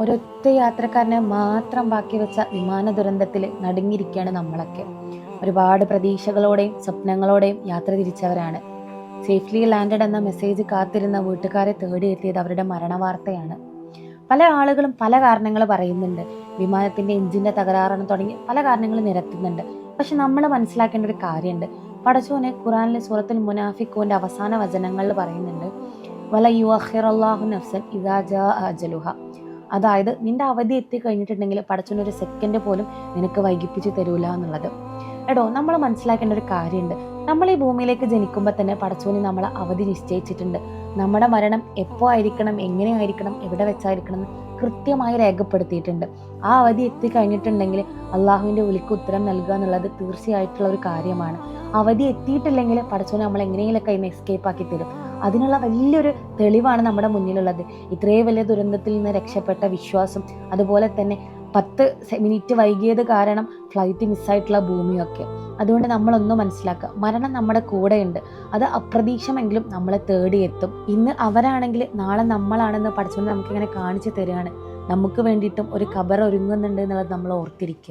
ഒരൊറ്റ യാത്രക്കാരനെ മാത്രം ബാക്കി വെച്ച വിമാന ദുരന്തത്തിൽ നടുങ്ങിയിരിക്കുകയാണ് നമ്മളൊക്കെ. ഒരുപാട് പ്രതീക്ഷകളോടെയും സ്വപ്നങ്ങളോടെയും യാത്ര തിരിച്ചവരാണ്. സേഫ്ലി ലാൻഡഡ് എന്ന മെസ്സേജ് കാത്തിരുന്ന വീട്ടുകാരെ തേടിയെത്തിയത് അവരുടെ മരണവാർത്തയാണ്. പല ആളുകളും പല കാരണങ്ങൾ പറയുന്നുണ്ട്. വിമാനത്തിന്റെ എഞ്ചിന്റെ തകരാറെന്ന് തുടങ്ങി പല കാരണങ്ങൾ നിരത്തുന്നുണ്ട്. പക്ഷെ നമ്മൾ മനസ്സിലാക്കേണ്ട ഒരു കാര്യമുണ്ട്. പടച്ചോനെ ഖുറാനിലെ സൂറത്തുൽ മുനാഫിഖൂന്റെ അവസാന വചനങ്ങളിൽ പറയുന്നുണ്ട്, വല യുഅഖിറുല്ലാഹു നഫ്സൻ ഇദാ ജാ അജലുഹ. അതായത് നിന്റെ അവധി എത്തി കഴിഞ്ഞിട്ടുണ്ടെങ്കിൽ പടച്ചോനൊരു സെക്കൻഡ് പോലും നിനക്ക് വൈകിപ്പിച്ച് തരൂല എന്നുള്ളത്. എടോ, നമ്മൾ മനസ്സിലാക്കേണ്ട ഒരു കാര്യമുണ്ട്. നമ്മൾ ഈ ഭൂമിയിലേക്ക് ജനിക്കുമ്പോൾ തന്നെ പടച്ചോന് നമ്മളെ അവധി നിശ്ചയിച്ചിട്ടുണ്ട്. നമ്മുടെ മരണം എപ്പോൾ ആയിരിക്കണം, എങ്ങനെയായിരിക്കണം, എവിടെ വെച്ചായിരിക്കണം എന്ന് കൃത്യമായി രേഖപ്പെടുത്തിയിട്ടുണ്ട്. ആ അവധി എത്തിക്കഴിഞ്ഞിട്ടുണ്ടെങ്കിൽ അള്ളാഹുവിൻ്റെ വിളിക്ക് ഉത്തരം നൽകുക എന്നുള്ളത് തീർച്ചയായിട്ടുള്ള ഒരു കാര്യമാണ്. അവധി എത്തിയിട്ടില്ലെങ്കിൽ പടച്ചോനെ നമ്മൾ എങ്ങനെയെങ്കിലൊക്കെ അതിന് എസ്കേപ്പ് ആക്കി തരും. അതിനുള്ള വലിയൊരു തെളിവാണ് നമ്മുടെ മുന്നിലുള്ളത്. ഇത്രയും വലിയ ദുരന്തത്തിൽ നിന്ന് രക്ഷപ്പെട്ട വിശ്വാസം, അതുപോലെ തന്നെ 10 മിനിറ്റ് വൈകിയത് കാരണം ഫ്ലൈറ്റ് മിസ്സായിട്ടുള്ള ഭൂമിയൊക്കെ. അതുകൊണ്ട് നമ്മളൊന്നും മനസ്സിലാക്കുക, മരണം നമ്മുടെ കൂടെയുണ്ട്. അത് അപ്രതീക്ഷമെങ്കിലും നമ്മളെ തേടിയെത്തും. ഇന്ന് അവരാണെങ്കിൽ നാളെ നമ്മളാണെന്ന് പഠിച്ചുകൊണ്ട് നമുക്കിങ്ങനെ കാണിച്ചു തരികയാണ്. നമുക്ക് വേണ്ടിയിട്ടും ഒരു ഖബർ ഒരുങ്ങുന്നുണ്ട് എന്നുള്ളത് നമ്മൾ ഓർത്തിരിക്കുക.